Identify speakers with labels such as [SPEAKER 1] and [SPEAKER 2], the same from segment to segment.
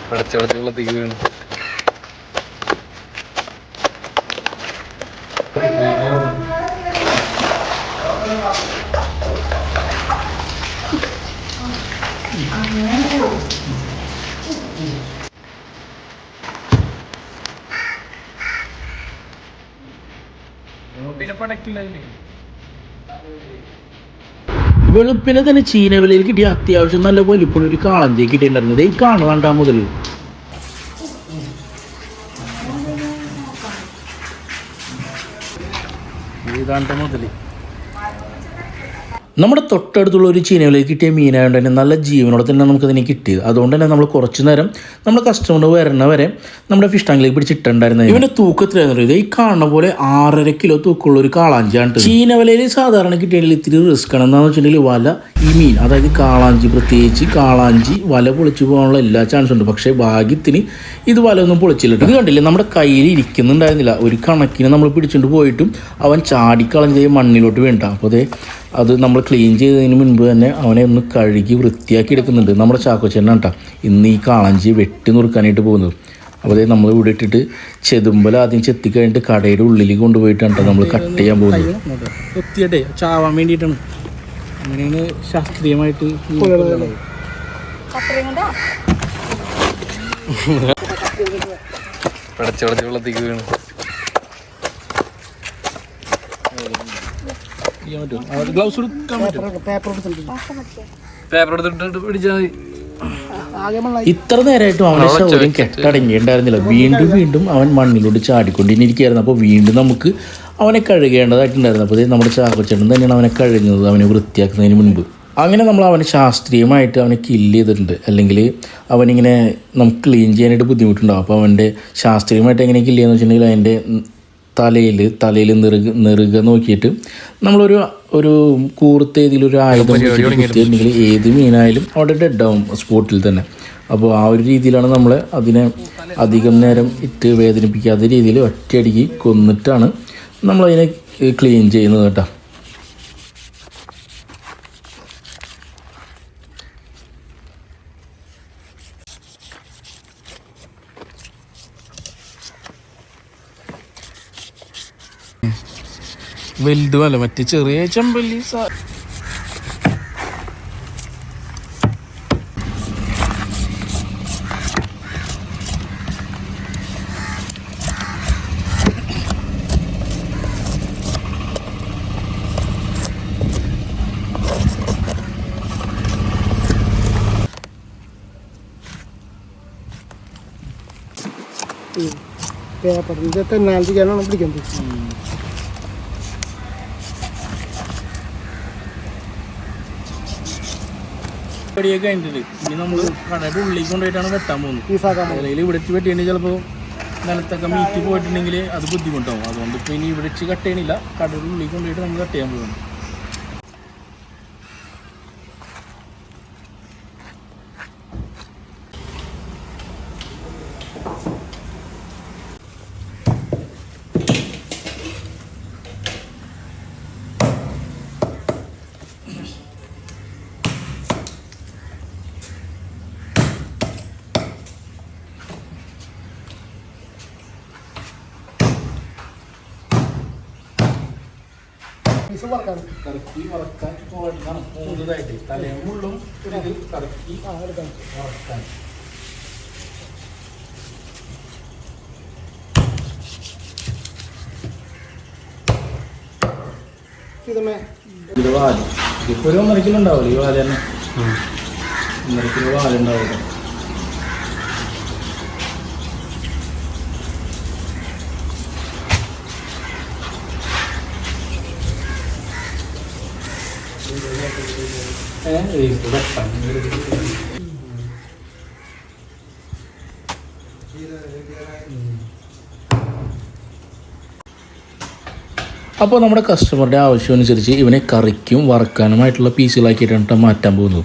[SPEAKER 1] പടച്ചവളത്തേക്ക് വീണ് പിന്നെ പടക്കില്ല.
[SPEAKER 2] വെളുപ്പിനെ തന്നെ ചീനവലയിൽ കിട്ടിയ അത്യാവശ്യം നല്ല വലിപ്പമുള്ള ഒരു കാളഞ്ചി കിട്ടിയിട്ടുണ്ടായിരുന്നത്. ഈ കാണുന്നുണ്ടാ മുതൽ ഏതാണ്ട് മുതൽ നമ്മുടെ തൊട്ടടുത്തുള്ള ഒരു ചീനവലയിൽ കിട്ടിയ മീനായതുകൊണ്ട് തന്നെ നല്ല ജീവനോടെ തന്നെ നമുക്കതിനെ കിട്ടിയത്. അതുകൊണ്ട് തന്നെ നമ്മൾ കുറച്ച് നേരം നമ്മുടെ കസ്റ്റമർ വരണ വരെ നമ്മുടെ ഫിഷ് ടാങ്കിലേക്ക് പിടിച്ചിട്ടുണ്ടായിരുന്നത്. ഇവൻ്റെ തൂക്കത്തിലായിരുന്നു ഇത്. ഈ കാണുന്ന പോലെ 6.5 കിലോ തൂക്കമുള്ള ഒരു കാളാഞ്ചിയാണ്. ചീനവലയിൽ സാധാരണ കിട്ടിയെങ്കിൽ ഇത്തിരി റിസ്ക് ആണ്. എന്താണെന്ന് വെച്ചിട്ടുണ്ടെങ്കിൽ വല ഈ മീൻ അതായത് കാളാഞ്ചി, പ്രത്യേകിച്ച് കാളാഞ്ചി വല പൊളിച്ചു പോകാനുള്ള എല്ലാ ചാൻസും ഉണ്ട്. പക്ഷേ ഭാഗ്യത്തിന് ഇത് വല ഒന്നും പൊളിച്ചില്ല. ഇത് കണ്ടില്ലേ, നമ്മുടെ കയ്യിൽ ഇരിക്കുന്നുണ്ടായിരുന്നില്ല. ഒരു കണക്കിന് നമ്മൾ പിടിച്ചുകൊണ്ട് പോയിട്ടും അവൻ ചാടിക്കളഞ്ഞ മണ്ണിലോട്ട് വേണ്ട. അപ്പോൾ അത് നമ്മൾ ക്ലീൻ ചെയ്തതിന് മുൻപ് തന്നെ അവനെ ഒന്ന് കഴുകി വൃത്തിയാക്കി എടുക്കുന്നുണ്ട്. നമ്മുടെ ചാക്കോച്ചേട്ടനാണ് കേട്ടോ ഇന്ന് ഈ കാളാഞ്ചി വെട്ടി നുറുക്കാനായിട്ട് പോകുന്നത്. അപ്പോൾ നമ്മൾ ഇവിടെ ഇട്ടിട്ട് ചെതുമ്പൽ ആദ്യം ചെത്തിക്കഴിഞ്ഞിട്ട് കടയുടെ ഉള്ളിലേക്ക് കൊണ്ടുപോയിട്ടാണ് കേട്ടോ നമ്മൾ കട്ട് ചെയ്യാൻ പോകുന്നത്. വൃത്തിയായിട്ടേ ചാവാൻ വേണ്ടിയിട്ടാണ്. അങ്ങനെയാണ് ശാസ്ത്രീയമായിട്ട്
[SPEAKER 1] പടച്ചവളത്തേക്ക് വീണ്
[SPEAKER 2] ഗ്ലൗസ് എടുക്കാൻ
[SPEAKER 1] പേപ്പർ എടുത്തിട്ട് പിടിച്ചാൽ മതി.
[SPEAKER 2] ഇത്ര നേരമായിട്ടും അവൻ്റെ ശൗര്യം കെട്ടടങ്ങിയിട്ടുണ്ടായിരുന്നില്ല. വീണ്ടും അവൻ മണ്ണിലോട്ട് ചാടിക്കൊണ്ടിരിക്കുകയായിരുന്നു. അപ്പോൾ വീണ്ടും നമുക്ക് അവനെ കഴുകേണ്ടതായിട്ടുണ്ടായിരുന്നു. അപ്പോൾ നമ്മുടെ ചാക്കോച്ചേട്ടൻ തന്നെയാണ് അവനെ കഴുകുന്നത് അവനെ വൃത്തിയാക്കുന്നതിന് മുൻപ്. അങ്ങനെ നമ്മൾ അവനെ ശാസ്ത്രീയമായിട്ട് അവനെ കില്ല് ചെയ്തിട്ടുണ്ട്. അല്ലെങ്കിൽ അവനിങ്ങനെ നമുക്ക് ക്ലീൻ ചെയ്യാനായിട്ട് ബുദ്ധിമുട്ടുണ്ടാകും. അപ്പോൾ അവൻ്റെ ശാസ്ത്രീയമായിട്ട് എങ്ങനെ കില്ല് ചെയ്യുക വെച്ചിട്ടുണ്ടെങ്കിൽ അതിൻ്റെ തലയിൽ നെറുക നോക്കിയിട്ട് നമ്മളൊരു കൂർത്ത ഇതിലൊരു ആയുധം കുത്തിയിട്ടുണ്ടെങ്കിൽ ഏത് മീനായാലും അവിടെ ഡെഡാവും സ്പോട്ടിൽ തന്നെ. അപ്പോൾ ആ ഒരു രീതിയിലാണ് നമ്മൾ അതിനെ അധികം നേരം ഇട്ട് വേദനിപ്പിക്കാത്ത രീതിയിൽ ഒറ്റയടിക്ക് കൊന്നിട്ടാണ് നമ്മളതിനെ ക്ലീൻ ചെയ്യുന്നത് കേട്ടോ.
[SPEAKER 1] വലുതുമല്ല, മറ്റേ ചെറിയ ചെമ്പല്ലി
[SPEAKER 3] പിടിക്കുന്നത്.
[SPEAKER 2] വെടിയൊക്കെ കഴിഞ്ഞിട്ട് ഇനി നമ്മൾ കടയുടെ ഉള്ളിലേക്ക് കൊണ്ടുപോയിട്ടാണ് വെട്ടാൻ പോകുന്നത്. അല്ലെങ്കിൽ ഇവിടെ വെച്ച് വെട്ടിയിട്ടുണ്ടെങ്കിൽ ചിലപ്പോൾ നിലത്തൊക്കെ മീറ്റ് പോയിട്ടുണ്ടെങ്കിൽ അത് ബുദ്ധിമുട്ടാവും. അതുകൊണ്ട് ഇപ്പോൾ ഇനി ഇവിടെ വെച്ച് കട്ട് ചെയ്യണില്ല, കടയുടെ ഉള്ളിലേക്ക് കൊണ്ടുപോയിട്ട് നമ്മൾ കട്ട് ചെയ്യാൻ പോകുന്നു. കറക്കി വറക്കാൻ കൂടുതലായിട്ട് തലമുള്ളും കറക്കി വറക്കാൻ. ഇത് വാല് ഇപ്പോൾ ഒരു 1.5 കിലോ ഉണ്ടാവില്ല. ഈ വാല് തന്നെ 1.5 കിലോ വാലുണ്ടാവില്ല. അപ്പോൾ നമ്മുടെ കസ്റ്റമറുടെ ആവശ്യമനുസരിച്ച് ഇവനെ കറിക്കും വറക്കാനുമായിട്ടുള്ള പീസുകളാക്കിയിട്ടാണ് മാറ്റാൻ പോകുന്നത്.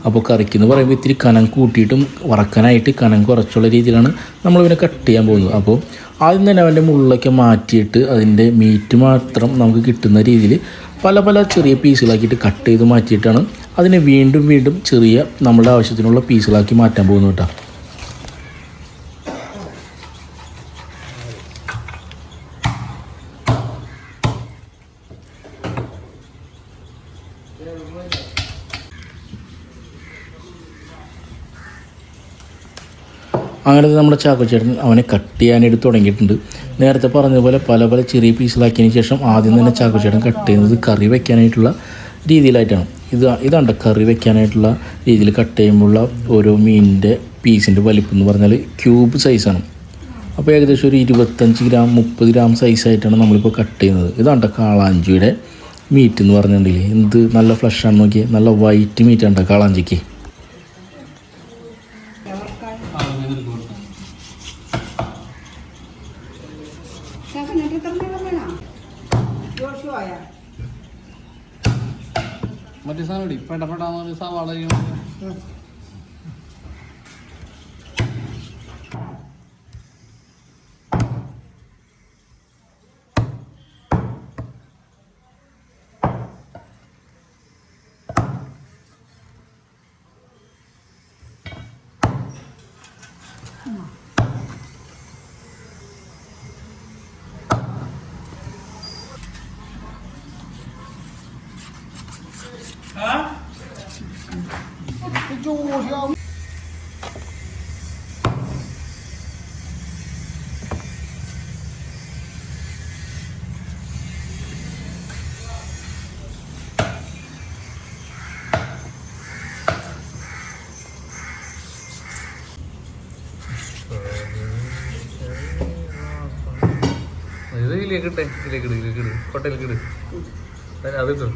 [SPEAKER 2] അപ്പോൾ കറിക്ക് എന്ന് പറയുമ്പോൾ ഇത്തിരി കനം കൂട്ടിയിട്ടും വറക്കാനായിട്ട് കനം കുറച്ചുള്ള രീതിയിലാണ് നമ്മളിവനെ കട്ട് ചെയ്യാൻ പോകുന്നത്. അപ്പോൾ ആദ്യം തന്നെ അവൻ്റെ മുള്ളൊക്കെ മാറ്റിയിട്ട് അതിൻ്റെ മീറ്റ് മാത്രം നമുക്ക് കിട്ടുന്ന രീതിയിൽ പല ചെറിയ പീസുകളാക്കിയിട്ട് കട്ട് ചെയ്ത് മാറ്റിയിട്ടാണ് അതിനെ വീണ്ടും ചെറിയ നമ്മുടെ ആവശ്യത്തിനുള്ള പീസുകളാക്കി മാറ്റാൻ പോകുന്നത് കേട്ടോ. അങ്ങനെ നമ്മുടെ ചാക്കോച്ചേട്ടൻ അവനെ കട്ട് ചെയ്യാനായിട്ട് തുടങ്ങിയിട്ടുണ്ട്. നേരത്തെ പറഞ്ഞതുപോലെ പല പല ചെറിയ പീസിലാക്കിയതിന് ശേഷം ആദ്യം തന്നെ ചാക്കോച്ചേട്ടൻ കട്ട് ചെയ്യുന്നത് കറി വെക്കാനായിട്ടുള്ള രീതിയിലായിട്ടാണ്. ഇതാണ്ട് കറി വെക്കാനായിട്ടുള്ള രീതിയിൽ കട്ട് ചെയ്യുമ്പോഴുള്ള ഓരോ മീനിൻ്റെ പീസിൻ്റെ വലിപ്പം എന്ന് പറഞ്ഞാൽ ക്യൂബ് സൈസാണ്. അപ്പോൾ ഏകദേശം ഒരു 25 ഗ്രാം 30 ഗ്രാം സൈസായിട്ടാണ് നമ്മളിപ്പോൾ കട്ട് ചെയ്യുന്നത്. ഇതാണ്ട് കാളാഞ്ചിയുടെ മീറ്റ് എന്ന് പറഞ്ഞിട്ടുണ്ടെങ്കിൽ എന്ത് നല്ല ഫ്ലഷാണ് നോക്കിയാൽ, നല്ല വൈറ്റ് മീറ്റാണ് കാളാഞ്ചിക്ക്.
[SPEAKER 1] മറ്റേ സാധനം പെട്ടപ്പെട്ടാന്ന് സവാള ഇതിലേക്കിട്ടെ, ഇതിലേക്കിട് കൊട്ടയിലേക്കിട്, അതിട്ടു.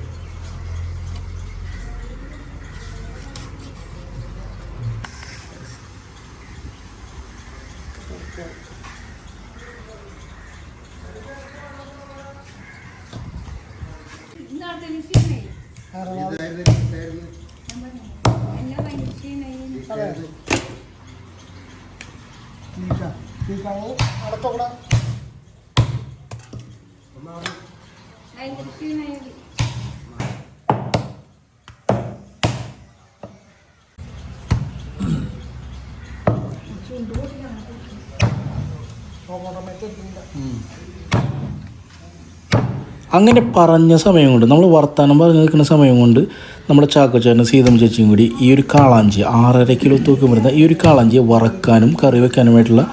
[SPEAKER 2] അങ്ങനെ പറഞ്ഞ സമയം കൊണ്ട്, നമ്മൾ വർത്തമാനം പറഞ്ഞു നിൽക്കുന്ന സമയം കൊണ്ട് നമ്മുടെ ചാക്കോച്ചേട്ടനും സീതം ചേച്ചിയും കൂടി ഈ ഒരു കാളാഞ്ചി 6.5 കിലോ തൂക്കം വരുന്ന ഈ ഒരു കാളാഞ്ചിയെ വറക്കാനും കറി വെക്കാനുമായിട്ടുള്ള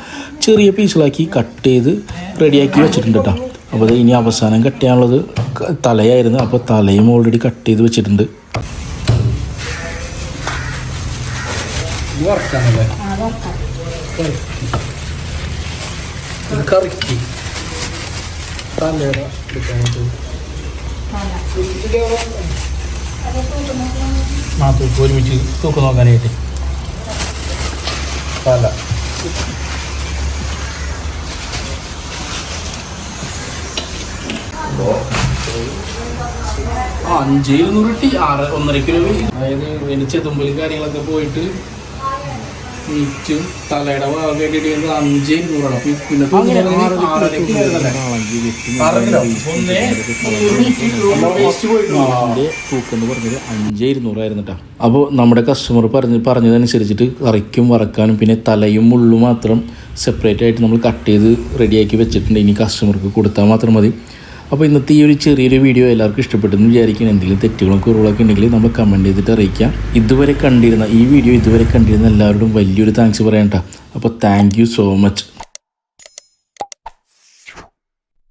[SPEAKER 2] ചെറിയ പീസുകളാക്കി കട്ട് ചെയ്ത് റെഡിയാക്കി വെച്ചിട്ടുണ്ട് കേട്ടോ. അപ്പോൾ അത് ഇനി അവസാനം കട്ട് ചെയ്യാനുള്ളത് തലയായിരുന്നു. അപ്പോൾ തലയും ഓൾറെഡി കട്ട് ചെയ്ത് വെച്ചിട്ടുണ്ട്.
[SPEAKER 1] കറിക്ക് തലയുടെ
[SPEAKER 2] ഒരുമിച്ച് തൂക്കം നോക്കാനായിട്ട്
[SPEAKER 1] തല
[SPEAKER 2] ആ 500 കിട്ടി. 1.5 കിലോ. അതായത് അതിന് ചെതുമ്പലും കാര്യങ്ങളൊക്കെ പോയിട്ട് മീറ്റും തലയുടെ വേണ്ടിയിട്ട് 500 പിന്നെ തൂക്കം എന്ന് പറഞ്ഞത് 5200 ആയിരുന്നു കേട്ടോ. അപ്പോൾ നമ്മുടെ കസ്റ്റമർ പറഞ്ഞതനുസരിച്ചിട്ട് കറിക്കും വറക്കാനും പിന്നെ തലയും മുള്ളും മാത്രം സെപ്പറേറ്റ് ആയിട്ട് നമ്മൾ കട്ട് ചെയ്ത് റെഡിയാക്കി വെച്ചിട്ടുണ്ട്. ഇനി കസ്റ്റമർക്ക് കൊടുത്താൽ മാത്രം മതി. അപ്പോൾ ഇന്നത്തെ ഈ ഒരു ചെറിയൊരു വീഡിയോ എല്ലാവർക്കും ഇഷ്ടപ്പെട്ടെന്ന് വിചാരിക്കണം. എന്തെങ്കിലും തെറ്റുകളും കുറവുകളൊക്കെ ഉണ്ടെങ്കിൽ നമ്മൾ കമൻറ്റ് ചെയ്തിട്ട് അറിയിക്കാം. ഈ വീഡിയോ ഇതുവരെ കണ്ടിരുന്ന എല്ലാവരോടും വലിയൊരു താങ്ക്സ് പറയാം കേട്ടോ. അപ്പോൾ താങ്ക് യു സോ മച്ച്.